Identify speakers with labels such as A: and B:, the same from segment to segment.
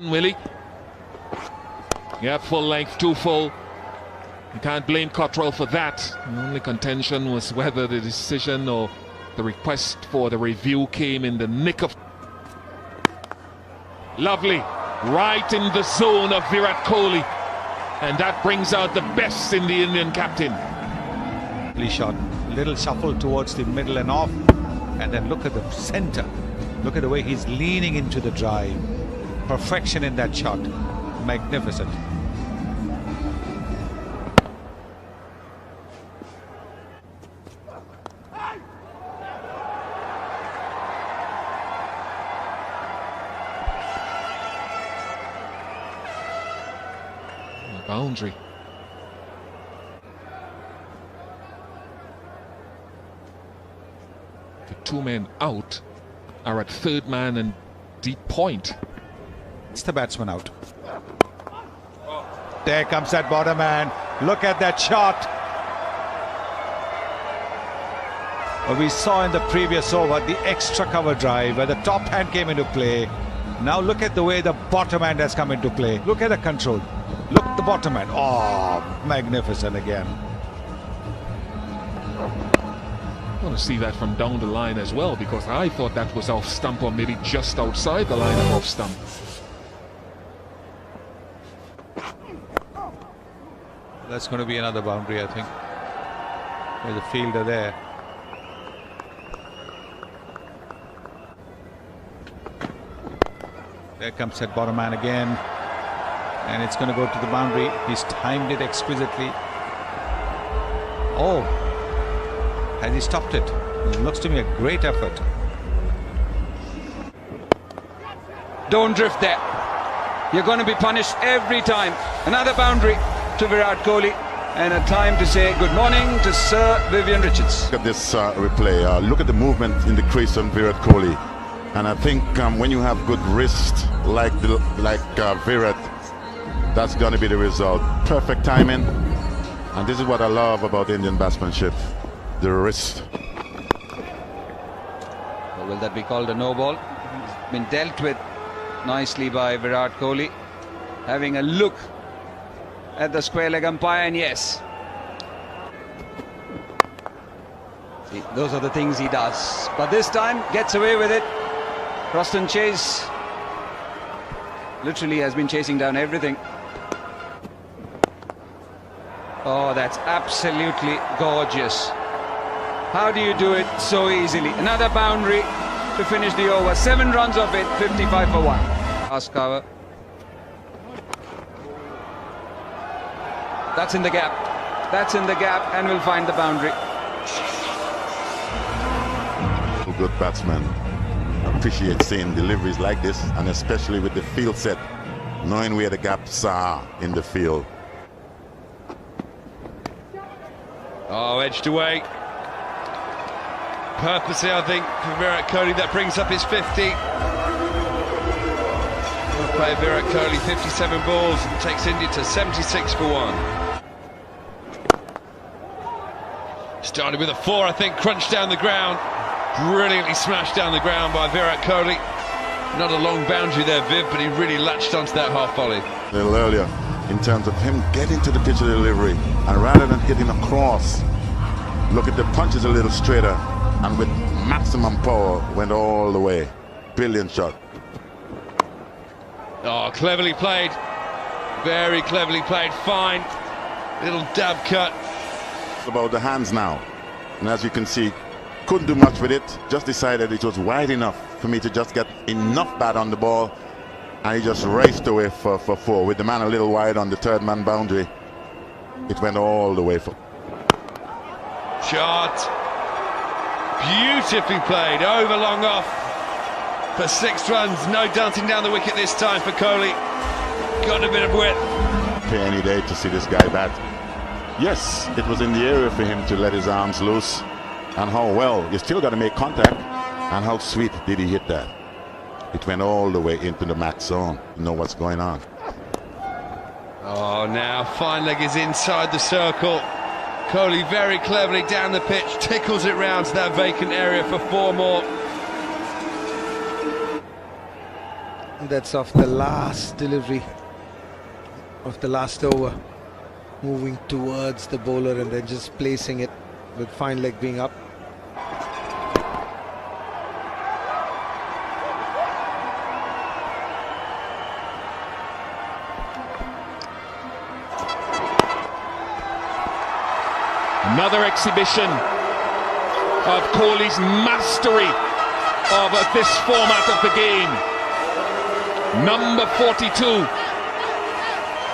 A: Willie. Yeah, full length, too full. You can't blame Cottrell for that. The only contention was whether the decision or the request for the review came in the nick of... Lovely. Right in the zone of Virat Kohli. And that brings out the best in the Indian captain.
B: Shot. Little shuffle towards the middle and off. And then look at the center. Look at the way he's leaning into the drive. Perfection in that shot. Magnificent.
A: Boundary. The two men out are at third man and deep point.
B: It's the batsman out. There comes that bottom man. Look at that shot. Well, we saw in the previous over the extra cover drive where the top hand came into play. Now look at the way the bottom hand has come into play. Look at the control. Look at the bottom hand. Oh, magnificent again.
A: I want to see that from down the line as well, because I thought that was off stump or maybe just outside the line of off stump.
B: That's going to be another boundary, I think. There's a fielder there. There comes that bottom man again. And it's going to go to the boundary. He's timed it exquisitely. Oh, has he stopped it? It looks to me a great effort.
C: Don't drift there. You're going to be punished every time. Another boundary to Virat Kohli. And a time to say good morning to Sir Vivian Richards.
D: Look at this replay. Look at the movement in the crease on Virat Kohli. And I think when you have good wrist like Virat, that's going to be the result. Perfect timing. And this is what I love about Indian batsmanship. The wrist.
C: Or will that be called a no ball? Been dealt with nicely by Virat Kohli. Having a look at the square leg umpire, and yes. See, those are the things he does. But this time, gets away with it. Croston Chase literally has been chasing down everything. Oh, that's absolutely gorgeous. How do you do it so easily? Another boundary to finish the over. 7 runs of it, 55 for 1. Last cover. That's in the gap. That's in the gap, and we'll find the boundary.
D: Good batsman. Appreciate seeing deliveries like this, and especially with the field set, knowing where the gaps are in the field.
E: Oh, edged away. Purposely, I think, for Virat Kohli. That brings up his 50. Well played, Virat Kohli, 57 balls, and takes India to 76 for 1. Started with a 4, I think, crunched down the ground. Brilliantly smashed down the ground by Virat Kohli. Not a long boundary there, Viv, but he really latched onto that half volley.
D: A little earlier, in terms of him getting to the pitch of delivery, and rather than hitting across, look at the punches a little straighter, and with maximum power, went all the way. Brilliant shot.
E: Oh, cleverly played. Very cleverly played. Fine. Little dab cut.
D: It's about the hands now. And as you can see, couldn't do much with it. Just decided it was wide enough for me to just get enough bat on the ball. And he just raced away for 4. With the man a little wide on the third man boundary, it went all the way for...
E: Shot. Beautifully played. Over long off for 6 runs. No dancing down the wicket this time for Kohli. Got a bit of width.
D: Pay any day to see this guy bat. Yes, it was in the area for him to let his arms loose. And how well, you still got to make contact. And how sweet did he hit that? It went all the way into the match zone. You know what's going on.
E: Oh, now fine leg is inside the circle. Kohli very cleverly down the pitch, tickles it round to that vacant area for 4 more.
F: that's of the last delivery of the last over, moving towards the bowler and then just placing it with fine leg being up.
A: Another exhibition of Kohli's mastery of this format of the game. Number 42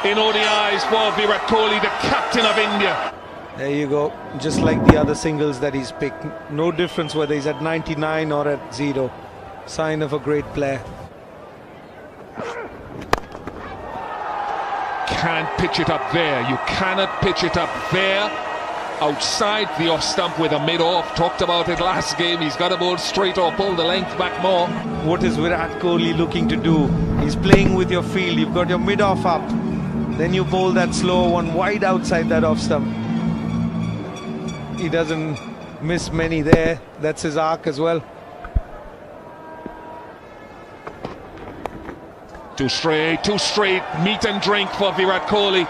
A: in ODIs for Virat Kohli, the captain of India.
F: There you go, just like the other singles that he's picked. No difference whether he's at 99 or at 0. Sign of a great player.
A: Can't pitch it up there. You cannot pitch it up there. Outside the off stump with a mid-off. Talked about it last game. He's got to bowl straight or pull the length back more.
F: What is Virat Kohli looking to do? He's playing with your field. You've got your mid-off up. Then you bowl that slow one wide outside that off stump. He doesn't miss many there. That's his arc as well.
A: Too straight, meat and drink for Virat Kohli.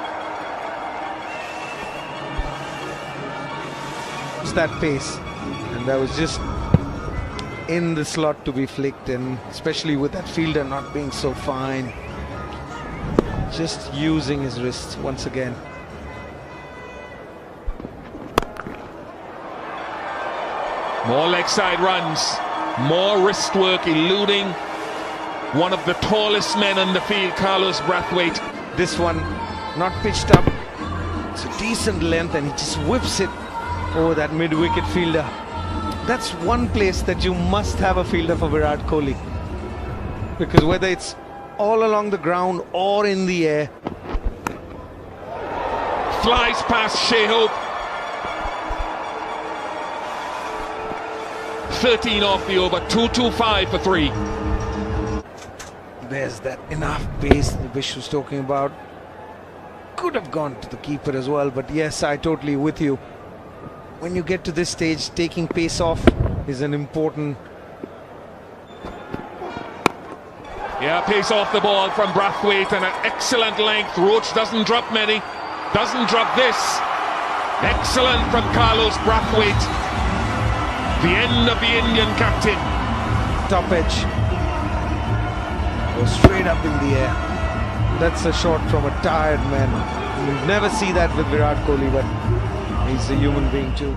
F: That pace, and that was just in the slot to be flicked, and especially with that fielder not being so fine, just using his wrists once again.
A: More leg side runs, more wrist work, eluding one of the tallest men on the field, Carlos Brathwaite.
F: This one not pitched up, it's a decent length, and he just whips it over that mid-wicket fielder. That's one place that you must have a fielder for Virat Kohli, because whether it's all along the ground or in the air.
A: Flies past Shea Hope. 13 off the over, 225 for 3.
F: There's that enough pace that Vish was talking about. Could have gone to the keeper as well, but yes, I totally with you. When you get to this stage, taking pace off is an important...
A: Yeah, pace off the ball from Brathwaite and an excellent length. Roach doesn't drop many, doesn't drop this. Excellent from Carlos Brathwaite. The end of the Indian captain.
F: Top edge. Goes straight up in the air. That's a shot from a tired man. You'll never see that with Virat Kohli, but he's a human being too.